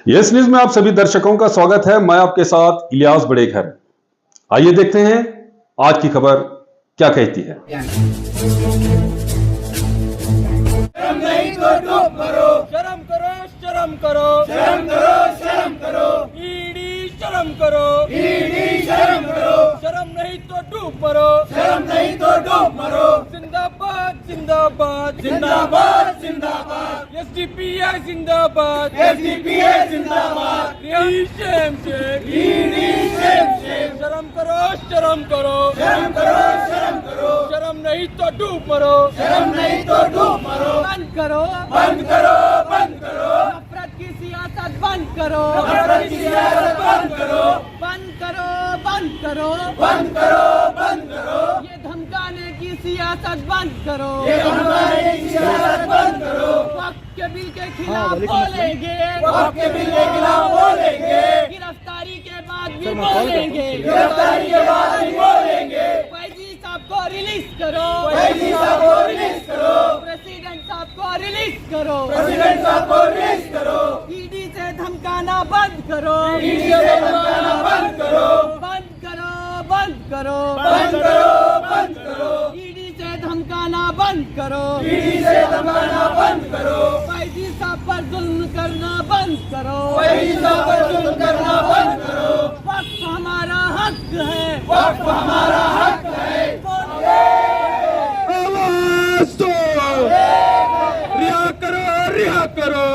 Yes news में आप सभी दर्शकों का स्वागत है। मैं आपके साथ इलियास बड़ेखर। आइए देखते हैं आज की खबर क्या कहती है। शर्म नहीं तो डूब मरो, शर्म करो, शर्म करो, शर्म करो, शर्म करो, ईडी शर्म करो, ईडी शर्म करो, शर्म नहीं तो डूब मरो, शर्म नहीं तो डूब मरो, जिंदाबाद जिंदाबाद जिंदाबाद जिंदाबाद, एसडीपीआई जिंदाबाद, एसडीपीआई जिंदाबाद, ED Shem Shem, ED Shem Shem, शर्म करो, शर्म करो, शर्म करो, शर्म करो, शर्म नहीं तो डूब मरो, शर्म नहीं तो डूब मरो, बंद करो, बंद करो, बंद करो, नफरत की सियासत बंद करो, नफरत की सियासत बंद करो, बंद करो, बंद करो, बंद करो, बंद करो, ये धमकाने की सियासत बंद करो, ये धमकाने की सियासत बंद करो, वक्त के बिल के खिलाफ बोलेंगे, वक्त के बिल के खिलाफ बोलेंगे, गिरफ्तारी के बाद भी बोलेंगे, गिरफ्तारी के बाद भी बोलेंगे, फैजी साहब को रिलीज करो, फैजी साहब को रिलीज करो, प्रेसिडेंट साहब को रिलीज करो, प्रेसिडेंट साहब को रिलीज करो, ईडी से धमकाना बंद करो, ईडी से धमकाना बंद करो, बंद करो, बंद करो, बंद करो, बंद करो, ईडी से धमकाना बंद करो, ईडी से धमकाना बंद करो, फैजी साहब पर जुल्म करना बंद करो, फैजी साहब पर जुल्म करना बंद करो, वक्त हमारा हक है, वक्त हमारा हक है, रिहा करो, रिहा करो,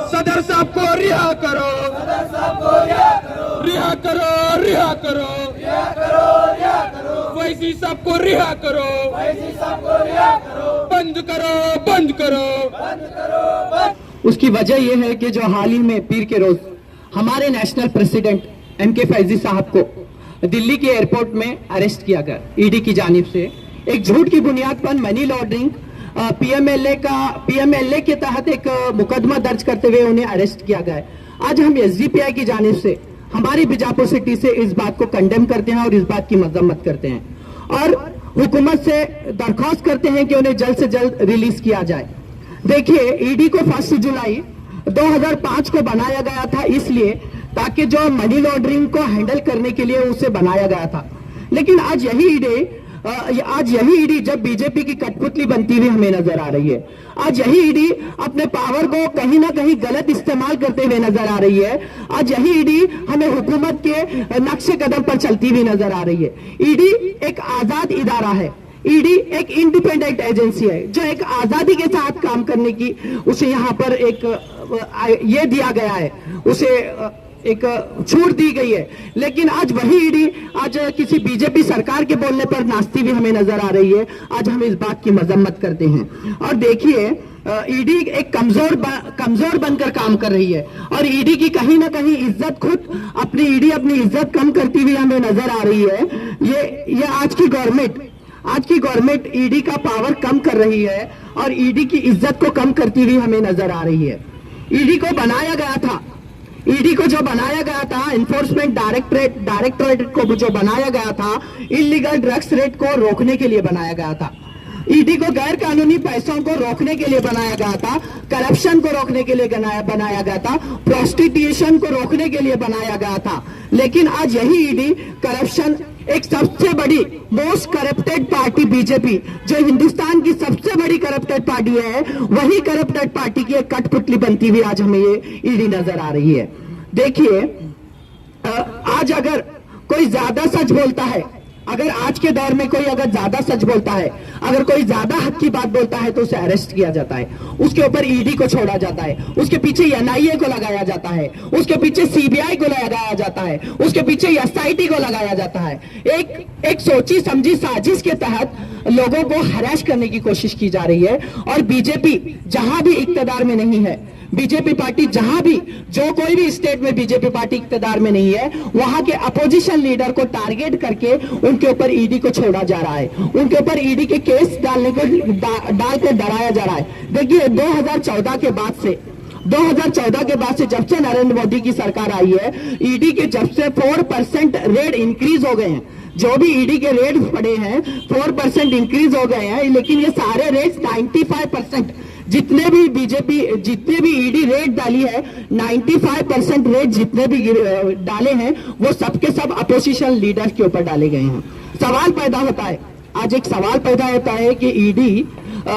सदर साहब को रिहा करो, सदर साहब को रिहा करो, रिहा करो, रिहा करो, रिहा करो, रिहा करो, फैजी साहब को रिहा करो, फैजी साहब को रिहा करो, बंद करो, बंद करो, बंद करो, बंद। उसकी वजह यह है कि जो हाल ही में पीर के रोज हमारे नेशनल प्रेसिडेंट एमके फैजी साहब को दिल्ली के एयरपोर्ट में अरेस्ट किया गया ईडी की जानिब से, एक झूठ की बुनियाद पर मनी लॉन्ड्रिंग पीएमएलए के तहत एक मुकदमा दर्ज करते हुए उन्हें अरेस्ट किया गया है। आज हम एसडीपीआई की जानिब से हमारी बीजापुर सिटी से इस बात को कंडेम करते हैं और इस बात की मजम्मत करते हैं और हुकूमत से दरख्वास्त करते हैं कि उन्हें जल्द से जल्द रिलीज किया जाए। देखिए, ईडी को 1 जुलाई 2005 को बनाया गया था इसलिए ताकि जो मनी लॉन्ड्रिंग को हैंडल करने के लिए उसे बनाया गया था, लेकिन आज यही ईडी जब बीजेपी की कठपुतली बनती हुई हमें नजर आ रही है। आज यही ईडी अपने पावर को कहीं ना कहीं गलत इस्तेमाल करते हुए नजर आ रही है। आज यही ईडी हमें हुकूमत के नक्शे कदम पर चलती हुई नजर आ रही है। ईडी एक आजाद इदारा है, ईडी एक इंडिपेंडेंट एजेंसी है जो एक आजादी के साथ काम करने की उसे यहाँ पर एक ये दिया गया है, उसे एक छूट दी गई है। लेकिन आज वही ईडी आज किसी बीजेपी सरकार के बोलने पर नाचती हुई हमें नजर आ रही है। आज हम इस बात की मजम्मत करते हैं और देखिए, ईडी एक कमजोर बनकर काम कर रही है और ईडी की कहीं ना कहीं इज्जत खुद अपनी इज्जत कम करती हुई हमें नजर आ रही है। ये आज की गवर्नमेंट ईडी का पावर कम कर रही है और ईडी की इज्जत को कम करती हुई हमें नजर आ रही है। ईडी को जो बनाया गया था इन्फोर्समेंट डायरेक्टरेट को जो बनाया गया था, इलीगल ड्रग्स रेट को रोकने के लिए बनाया गया था। ईडी को गैर कानूनी पैसों को रोकने के लिए बनाया गया था, करप्शन को रोकने के लिए बनाया गया था, प्रोस्टिट्यूशन को रोकने के लिए बनाया गया था। लेकिन आज यही ईडी करप्शन, एक सबसे बड़ी मोस्ट करप्टेड पार्टी बीजेपी जो हिंदुस्तान की सबसे बड़ी करप्टेड पार्टी है, वही करप्टेड पार्टी की एक कठपुतली बनती हुई आज हमें ये ईडी नजर आ रही है। देखिए, आज अगर कोई ज्यादा सच बोलता है, अगर आज के दौर में कोई अगर ज्यादा सच बोलता है, अगर कोई ज्यादा हक की बात बोलता है तो उसे अरेस्ट किया जाता है, उसके ऊपर ईडी को छोड़ा जाता है, उसके पीछे एनआईए को लगाया जाता है, उसके पीछे सीबीआई को लगाया जाता है, उसके पीछे एसआईटी को लगाया जाता है। एक सोची समझी साजिश के तहत लोगों को हरास करने की कोशिश की जा रही है और बीजेपी जहां भी इक्तदार में नहीं है, बीजेपी पार्टी जहां भी, जो कोई भी स्टेट में बीजेपी पार्टी इक्तदार में नहीं है, वहां के अपोजिशन लीडर को टारगेट करके उनके ऊपर ईडी को छोड़ा जा रहा है, उनके ऊपर ईडी के केस डालकर डराया जा रहा है। देखिए, 2014 के बाद से जब से नरेंद्र मोदी की सरकार आई है, ईडी के जब से 4% रेट इंक्रीज हो गए हैं, जो भी ईडी के रेट पड़े हैं 4% इंक्रीज हो गए हैं, लेकिन ये सारे रेट 95% जितने भी बीजेपी, जितने भी ईडी रेड डाली है, 95% रेड जितने भी डाले हैं वो सबके सब अपोजिशन लीडर्स के ऊपर डाले गए हैं। सवाल पैदा होता है, आज एक सवाल पैदा होता है कि ईडी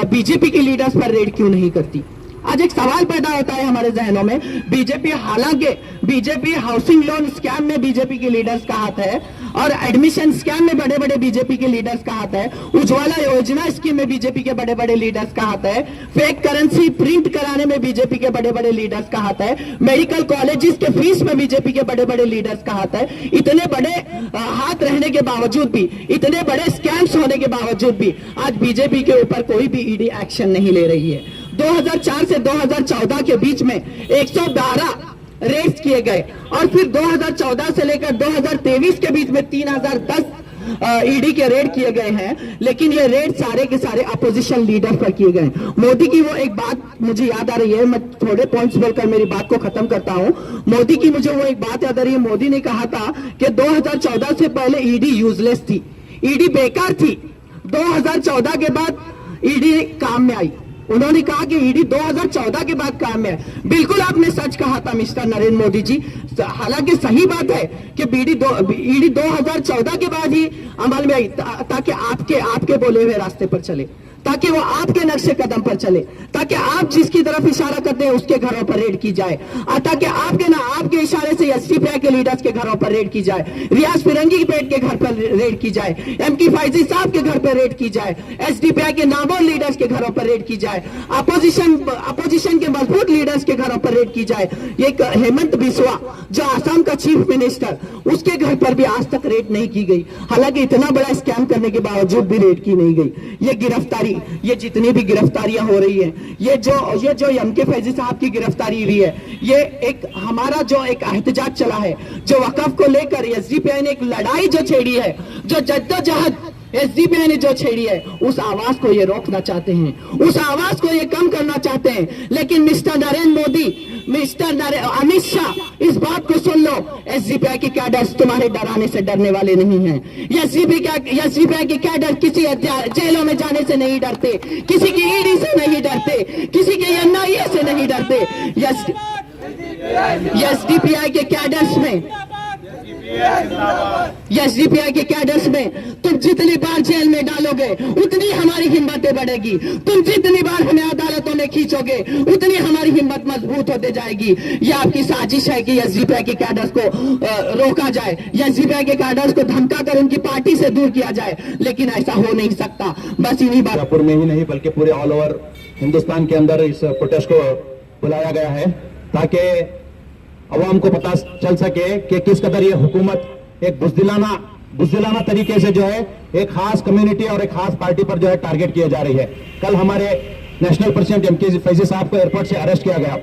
बीजेपी के लीडर्स पर रेड क्यों नहीं करती। आज एक सवाल पैदा होता है हमारे जहनों में, बीजेपी, हालांकि बीजेपी हाउसिंग लोन स्कैम में बीजेपी के लीडर्स का हाथ है और एडमिशन स्कैम में बड़े बड़े बीजेपी के लीडर्स का हाथ है, उज्ज्वला योजना स्कीम में बीजेपी के बड़े बड़े लीडर्स का हाथ है, फेक करेंसी प्रिंट कराने में बीजेपी के बड़े बड़े लीडर्स का हाथ है, मेडिकल कॉलेजेस के फीस में बीजेपी के बड़े बड़े लीडर्स का हाथ है। इतने बड़े हाथ रहने के बावजूद भी, इतने बड़े स्कैम्स होने के बावजूद भी आज बीजेपी के ऊपर कोई भी ईडी एक्शन नहीं ले रही है। 2004 से 2014 के बीच में 112 रेड्स किए गए और फिर 2014 से लेकर 2023 के बीच में 3010 ईडी के रेड किए गए हैं, लेकिन ये रेड सारे के सारे अपोजिशन लीडर पर किए गए। मोदी की वो एक बात मुझे याद आ रही है, मैं थोड़े पॉइंट्स बोलकर मेरी बात को खत्म करता हूं। मोदी की मुझे वो एक बात याद आ रही है, मोदी ने कहा था कि 2014 से पहले ईडी यूजलेस थी, ईडी बेकार थी, 2014 के बाद ईडी काम में आई। उन्होंने कहा कि ईडी 2014 के बाद काम में है। बिल्कुल आपने सच कहा था मिस्टर नरेंद्र मोदी जी। हालांकि सही बात है कि ईडी 2014 के बाद ही अमल में आई, ताकि आपके बोले हुए रास्ते पर चले, ताकि वो आपके नक्शे कदम पर चले, ताकि आप जिसकी तरफ इशारा करते हैं उसके घरों पर रेड की जाए, ताकि आपके इशारे से एसडीपीआई के लीडर्स के घरों पर रेड की जाए, रियाज फिरंगी पेट के घर पर रेड की जाए, एमकी फैजी साहब के घर पर रेड की जाए, एसडीपीआई के नामवर लीडर्स के घरों पर रेड की जाए, अपोजिशन के मजबूत लीडर्स के घरों पर रेड की जाए। ये हेमंत बिस्वा जो आसाम का चीफ मिनिस्टर, उसके घर पर भी आज तक रेड नहीं की गई। हालांकि इतना बड़ा स्कैम करने के बावजूद भी रेड की नहीं गई। ये गिरफ्तारी, ये जितनी भी गिरफ्तारियां हो रही हैं, ये जो एमके फैजी साहब की गिरफ्तारी हुई है, ये एक हमारा जो एक एहतजाज चला है, जो वकफ को लेकर एसडीपीआई ने एक लड़ाई जो छेड़ी है, जो जद्दोजहद एसडीपीआई ने जो छेड़ी है, उस आवाज को ये रोकना चाहते हैं, उस आवाज को ये कम करना चाहते हैं। लेकिन मिस्टर नरेंद्र मोदी, अमित शाह, इस बात को सुन लो, एसडीपीआई के कैडर्स तुम्हारे डराने से डरने वाले नहीं हैं। एसडीपीआई के कैडर किसी जेलों में जाने से नहीं डरते, किसी की ईडी से नहीं डरते, किसी के एनआईए से नहीं डरते। एसडीपीआई के कैडर्स में, एसडीपीआई के कैडर्स में तुम जितनी बार जेल में डालोगे उतनी हमारी हिम्मतें बढ़ेगी, तुम जितनी बार हमें अदालतों में खींचोगे उतनी हमारी हिम्मत मजबूत होते जाएगी। यह आपकी साजिश है कि एसडीपीआई के कैडर्स को रोका जाए, एसडीपीआई के कैडर्स को धमका कर उनकी पार्टी से दूर किया जाए, लेकिन ऐसा हो नहीं सकता। बस इन्हीं बात जयपुर में ही नहीं बल्कि पूरे ऑल ओवर हिंदुस्तान के अंदर इस प्रोटेस्ट को बुलाया गया है, ताकि अवाम को पता चल सके कि किस कदर ये हुकूमत एक बुज़दिलाना तरीके से जो है एक खास कम्युनिटी और एक खास पार्टी पर जो है टारगेट किए जा रही है। कल हमारे नेशनल प्रेसिडेंट एमके फैजी साहब को एयरपोर्ट से अरेस्ट किया गया।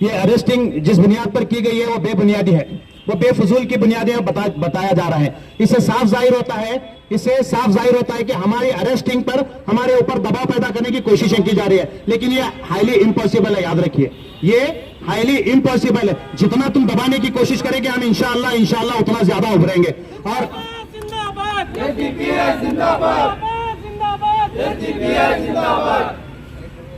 ये अरेस्टिंग जिस बुनियाद पर की गई है वो बेबुनियादी है, वो बेफजूल की बुनियादें बताया जा रहा है। इससे साफ जाहिर होता है कि हमारी अरेस्टिंग पर हमारे ऊपर दबाव पैदा करने की कोशिशें की जा रही है, लेकिन ये हाईली इम्पॉसिबल है। याद रखिए, ये हाईली इम्पॉसिबल है। जितना तुम दबाने की कोशिश करेंगे हम इंशाअल्लाह उतना ज्यादा उभरेंगे। और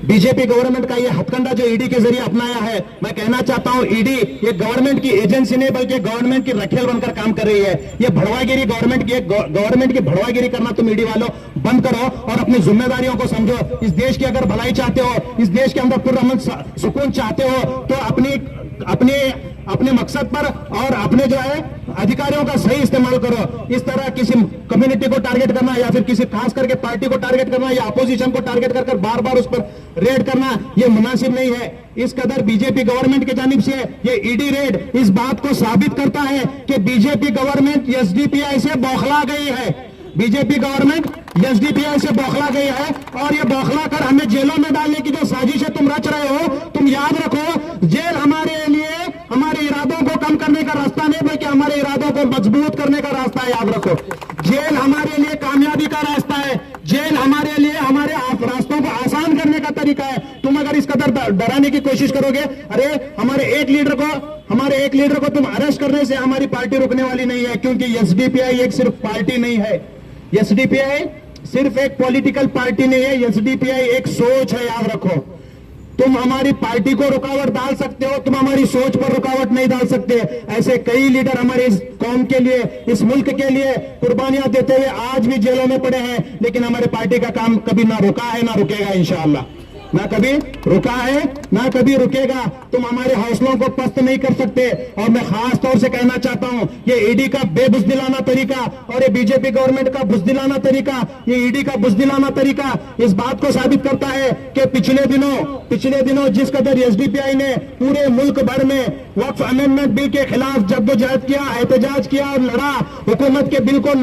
बीजेपी गवर्नमेंट का ये हथकंडा जो ईडी के जरिए अपनाया है, मैं कहना चाहता हूं ईडी ये गवर्नमेंट की एजेंसी नहीं बल्कि गवर्नमेंट की रखेल बनकर काम कर रही है। ये भड़वागिरी गवर्नमेंट की भड़वागिरी करना तुम ईडी वालों बंद करो और अपनी जिम्मेदारियों को समझो। इस देश की अगर भलाई चाहते हो, इस देश के अंदर पुरअमन सुकून चाहते हो, तो अपने मकसद पर और अपने जो है अधिकारियों का सही इस्तेमाल करो। इस तरह किसी कम्युनिटी को टारगेट करना या फिर किसी खास करके पार्टी को टारगेट करना या अपोजिशन को टारगेट कर बार बार उस पर रेड करना ये मुनासिब नहीं है। इस कदर बीजेपी गवर्नमेंट की जानिब से ये ईडी रेड इस बात को साबित करता है कि बीजेपी गवर्नमेंट एसडीपीआई से बौखला गई है। बीजेपी गवर्नमेंट एसडीपीआई से बौखला गई है और ये बौखला कर हमें जेलों में डालने की जो साजिश है तुम रच रहे हो। तुम याद रखो, जेल हमारे लिए हमारे इरादों को कम करने का रास्ता नहीं बल्कि हमारे इरादों को मजबूत करने का रास्ता है। याद रखो, जेल हमारे लिए कामयाबी का रास्ता है, जेल हमारे लिए हमारे रास्तों को आसान करने का तरीका है। तुम अगर इस कदर डराने की कोशिश करोगे, अरे हमारे एक लीडर को तुम अरेस्ट करने से हमारी पार्टी रुकने वाली नहीं है, क्योंकि एसडीपीआई एक सिर्फ पार्टी नहीं है, एसडीपीआई सिर्फ एक पॉलिटिकल पार्टी नहीं है, एसडीपीआई एक सोच है। याद रखो, तुम हमारी पार्टी को रुकावट डाल सकते हो, तुम हमारी सोच पर रुकावट नहीं डाल सकते। ऐसे कई लीडर हमारे इस कौम के लिए, इस मुल्क के लिए कुर्बानियां देते हुए आज भी जेलों में पड़े हैं, लेकिन हमारे पार्टी का काम कभी ना रुका है ना रुकेगा इंशाअल्लाह। ना कभी रुका है ना कभी रुकेगा। तुम हमारे हौसलों को पस्त नहीं कर सकते। और मैं खास तौर से कहना चाहता हूं, ये ईडी का बेबुजदिलाना तरीका और ये बीजेपी गवर्नमेंट का बुजदिलाना तरीका, ये ईडी का बुजदिलाना तरीका इस बात को साबित करता है कि पिछले दिनों जिस कदर एसडीपीआई ने पूरे मुल्क भर में वक्फ अमेंडमेंट बिल के खिलाफ जद्दोजहद किया, एहतजाज किया और लड़ा, हुकूमत के बिल को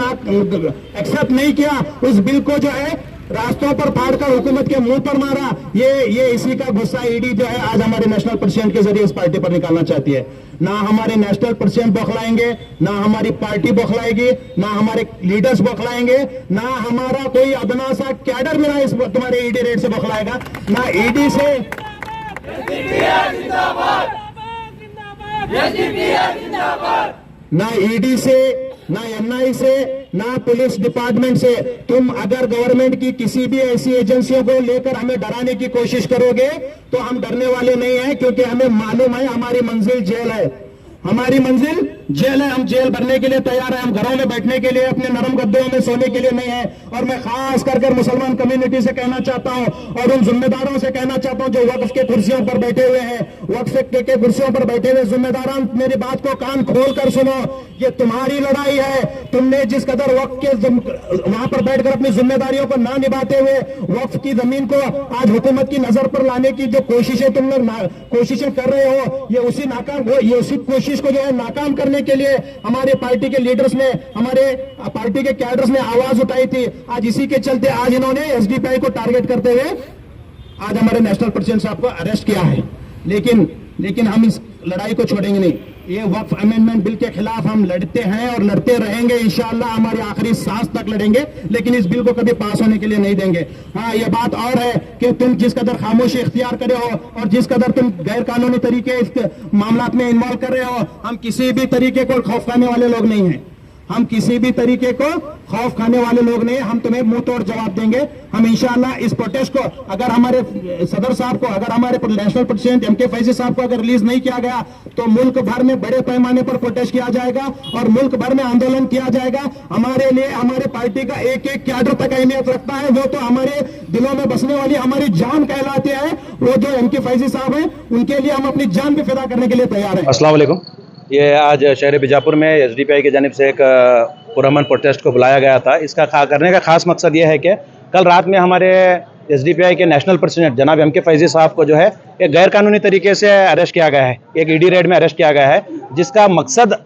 एक्सेप्ट नहीं किया, उस बिल को जो है रास्तों पर फाड़कर हुकूमत के मुंह पर मारा। ये इसी का गुस्सा ईडी जो है आज हमारे नेशनल प्रेसिडेंट के जरिए इस पार्टी पर निकालना चाहती है। ना हमारे नेशनल प्रेसिडेंट बौखलाएंगे, ना हमारी पार्टी बौखलाएगी, ना हमारे लीडर्स बौखलाएंगे, ना हमारा कोई अदना सा कैडर मेरा इस तुम्हारे ईडी रेड से बौखलाएगा, ना ईडी से ना ईडी से, ना एनआई से, ना पुलिस डिपार्टमेंट से। तुम अगर गवर्नमेंट की किसी भी ऐसी एजेंसियों को लेकर हमें डराने की कोशिश करोगे तो हम डरने वाले नहीं हैं, क्योंकि हमें मालूम है हमारी मंजिल जेल है, हमारी मंजिल जेल है। हम जेल भरने के लिए तैयार हैं, हम घरों में बैठने के लिए, अपने नरम गद्दों में सोने के लिए नहीं है। और मैं खास कर मुसलमान कम्युनिटी से कहना चाहता हूं और उन जिम्मेदारों से कहना चाहता हूं जो वक्फ के कुर्सियों पर बैठे हुए हैं, वक्फ के कुर्सियों पर बैठे हुए जिम्मेदारान, मेरी बात को कान खोल कर सुनो। ये तुम्हारी लड़ाई है। तुमने जिस कदर वक्फ के वहां पर बैठकर अपनी जिम्मेदारियों को ना निभाते हुए वक्फ की जमीन को आज हुकूमत की नजर पर लाने की जो कोशिशें तुम लोग कोशिशें कर रहे हो, ये उसी कोशिश को जो है नाकाम करने के लिए हमारे पार्टी के लीडर्स ने, हमारे पार्टी के कैडर्स ने आवाज उठाई थी। आज इसी के चलते आज इन्होंने एसडीपीआई को टारगेट करते हुए आज हमारे नेशनल प्रेसिडेंट साहब को अरेस्ट किया है। लेकिन हम इस लड़ाई को छोड़ेंगे नहीं। ये वक्फ अमेंडमेंट बिल के खिलाफ हम लड़ते हैं और लड़ते रहेंगे इंशाअल्लाह, हमारी आखिरी सांस तक लड़ेंगे, लेकिन इस बिल को कभी पास होने के लिए नहीं देंगे। हाँ, ये बात और है कि तुम जिस कदर खामोशी इख्तियार करे हो और जिस कदर तुम गैर कानूनी तरीके इस मामला में इन्वॉल्व कर रहे हो, हम किसी भी तरीके को खौफ खाने वाले लोग नहीं हैं। हम किसी भी तरीके को खौफ खाने वाले लोग नहीं, हम तुम्हें मुंह तोड़ जवाब देंगे। हम इंशाअल्लाह इस प्रोटेस्ट को, अगर हमारे सदर साहब को, अगर हमारे नेशनल प्रेसिडेंट एमके फैजी साहब को अगर रिलीज नहीं किया गया तो मुल्क भर में बड़े पैमाने पर प्रोटेस्ट किया जाएगा और मुल्क भर में आंदोलन किया जाएगा। हमारे लिए हमारे पार्टी का एक एक कैडर तक अहमियत रखता है। वो तो हमारे दिलों में बसने वाली हमारी जान कहलाते हैं। वो जो एमके फैजी साहब हैं, उनके लिए हम अपनी जान भी फिदा करने के लिए तैयार हैं। अस्सलाम वालेकुम। ये आज शहर बीजापुर में एसडीपीआई की जानिब से एक पुरअमन प्रोटेस्ट को बुलाया गया था। इसका करने का खास मकसद ये है कि कल रात में हमारे एसडीपीआई के नेशनल प्रेसिडेंट जनाब एमके फैजी साहब को जो है एक गैर कानूनी तरीके से अरेस्ट किया गया है, एक ईडी रेड में अरेस्ट किया गया है, जिसका मकसद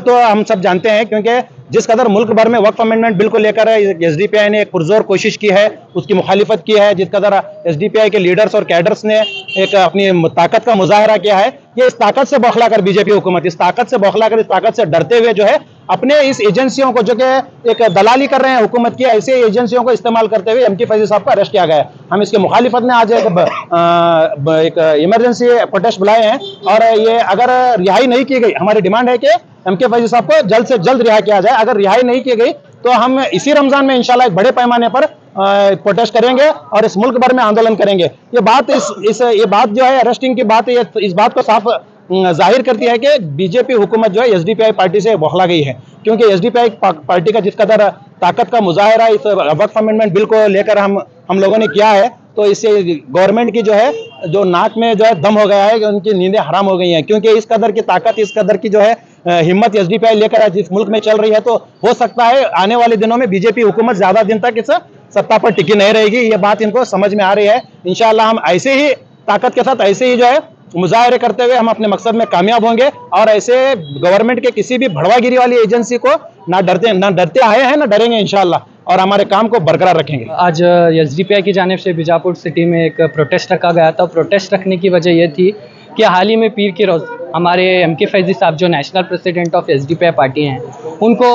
तो हम सब जानते हैं, क्योंकि जिस कदर मुल्क भर में वक्फ अमेंडमेंट बिल को लेकर एसडीपीआई ने एक पुरजोर कोशिश की है, उसकी मुखालिफत की है, जिस कदर एसडीपीआई के लीडर्स और कैडर्स ने एक अपनी ताकत का मुजाहरा किया है। ये इस ताकत से बौखलाकर बीजेपी हुकूमत, इस ताकत से बौखलाकर, इस ताकत से डरते हुए जो है अपने इस एजेंसियों को, जो कि एक दलाली कर रहे हैं हुकूमत की, ऐसे एजेंसियों को इस्तेमाल करते हुए एमके फैजी साहब को अरेस्ट किया गया है। हम इसके मुखालिफत में आज एक इमरजेंसी प्रोटेस्ट बुलाए हैं और ये अगर रिहाई नहीं की गई, हमारी डिमांड है कि एमके फैजी साहब को जल्द से जल्द रिहा किया जाए। अगर रिहाई नहीं की गई तो हम इसी रमजान में इंशाल्लाह एक बड़े पैमाने पर प्रोटेस्ट करेंगे और इस मुल्क भर में आंदोलन करेंगे। ये बात ये बात जो है अरेस्टिंग की बात, ये इस बात को साफ जाहिर करती है कि बीजेपी हुकूमत जो है एसडीपीआई पार्टी से बौखला गई है, क्योंकि एसडीपीआई पार्टी का जिस कदर ताकत का मुजाहरा इस वक्फ अमेंडमेंट बिल को लेकर हम लोगों ने किया है, तो इससे गवर्नमेंट की जो है जो नाक में जो है दम हो गया है, कि उनकी नींदें हराम हो गई हैं, क्योंकि इस कदर की ताकत, इस कदर की जो है हिम्मत एसडीपीआई लेकर जिस मुल्क में चल रही है, तो हो सकता है आने वाले दिनों में बीजेपी हुकूमत ज्यादा दिन तक इस सत्ता पर टिकी नहीं रहेगी। ये बात इनको समझ में आ रही है। इंशाअल्लाह हम ऐसे ही ताकत के साथ, ऐसे ही जो है मुजाहरे करते हुए हम अपने मकसद में कामयाब होंगे और ऐसे गवर्नमेंट के किसी भी भड़वागिरी वाली एजेंसी को ना डरते आए हैं, ना डरेंगे इंशाअल्लाह, और हमारे काम को बरकरार रखेंगे। आज एसडीपीआई की जानिब से बीजापुर सिटी में एक प्रोटेस्ट रखा गया था। प्रोटेस्ट रखने की वजह यह थी कि हाल ही में पीर के रोज़ हमारे एमके फैजी साहब जो national president of SDPI party हैं, उनको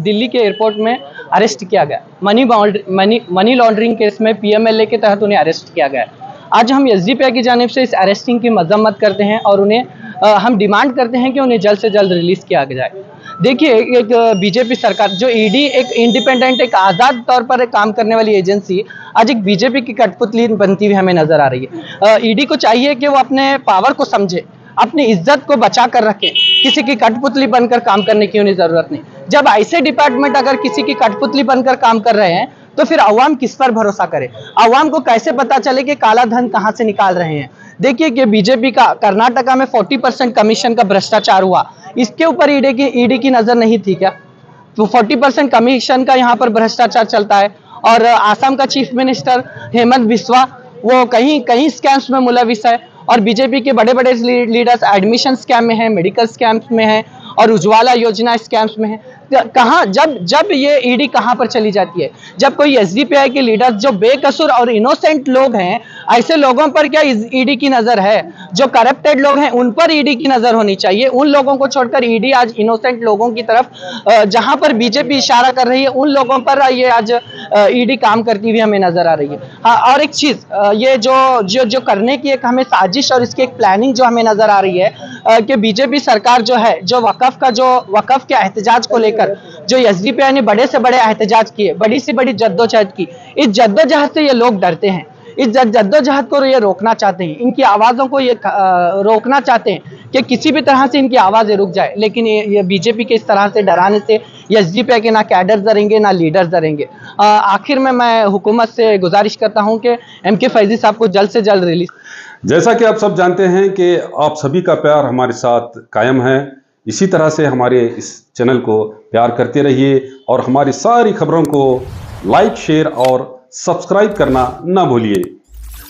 दिल्ली के एयरपोर्ट में अरेस्ट किया गया। मनी लॉन्ड्रिंग केस में पीएमएलए के तहत उन्हें अरेस्ट किया गया। आज हम एसडीपीआई की जानिब से इस अरेस्टिंग की मजम्मत करते हैं और उन्हें हम डिमांड करते हैं कि उन्हें जल्द से जल्द रिलीज़ किया जाए। देखिए, एक बीजेपी सरकार जो ईडी एक इंडिपेंडेंट, एक आज़ाद तौर पर एक काम करने वाली एजेंसी आज एक बीजेपी की कठपुतली बनती हुई हमें नजर आ रही है। ईडी को चाहिए कि वो अपने पावर को समझे, अपनी इज्जत को बचा कर रखे, किसी की कठपुतली बनकर काम करने की उन्हें जरूरत नहीं। जब ऐसे डिपार्टमेंट अगर किसी की कठपुतली बनकर काम कर रहे हैं तो फिर अवाम किस पर भरोसा करे? अवाम को कैसे पता चले कि काला धन कहां से निकाल रहे हैं? देखिए कि बीजेपी का कर्नाटका में 40% कमीशन का भ्रष्टाचार हुआ, इसके ऊपर ईडी की नजर नहीं थी क्या? तो 40% कमीशन का यहाँ पर भ्रष्टाचार चलता है। और आसाम का चीफ मिनिस्टर हेमंत बिस्वा वो कहीं स्कैम्स में मुलविस है, और बीजेपी के बड़े बड़े लीडर्स एडमिशन स्कैम में हैं, मेडिकल स्कैम्स में हैं, और उज्ज्वला योजना स्कैम्स में है। कहाँ जब ये ईडी कहाँ पर चली जाती है? जब कोई एसडीपीआई के लीडर्स जो बेकसूर और इनोसेंट लोग हैं, ऐसे लोगों पर क्या ईडी की नजर है? जो करप्टेड लोग हैं उन पर ईडी की नजर होनी चाहिए। उन लोगों को छोड़कर ईडी आज इनोसेंट लोगों की तरफ, जहां पर बीजेपी इशारा कर रही है, उन लोगों पर ये आज ईडी काम करती हुई हमें नजर आ रही है। हाँ, और एक चीज, ये जो करने की एक हमें साजिश और इसकी एक प्लानिंग जो हमें नजर आ रही है कि बीजेपी सरकार जो है, जो वक़्फ़ के एहतजाज को लेकर जो एसडीपीआई ने बड़े से बड़े एहतजाज किए, बड़ी से बड़ी जद्दोजहद की, इस जद्दोजहद से ये लोग डरते हैं, इस जद्दोजहद को ये रोकना चाहते हैं, इनकी आवाज़ों को ये रोकना चाहते हैं कि किसी भी तरह से इनकी आवाज़ें रुक जाए। लेकिन ये बीजेपी के इस तरह से डराने से एसडीपीआई के ना कैडर डरेंगे ना लीडर्स डरेंगे। आखिर में मैं हुकूमत से गुजारिश करता हूं कि एमके फैजी साहब को जल्द से जल्द रिलीज। जैसा कि आप सब जानते हैं कि आप सभी का प्यार हमारे साथ कायम है, इसी तरह से हमारे इस चैनल को प्यार करते रहिए और हमारी सारी खबरों को लाइक, शेयर और सब्सक्राइब करना ना भूलिए।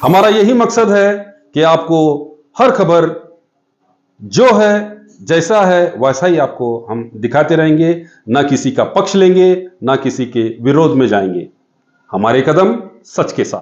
हमारा यही मकसद है कि आपको हर खबर जो है, जैसा है वैसा ही आपको हम दिखाते रहेंगे, ना किसी का पक्ष लेंगे ना किसी के विरोध में जाएंगे। हमारे कदम सच के साथ।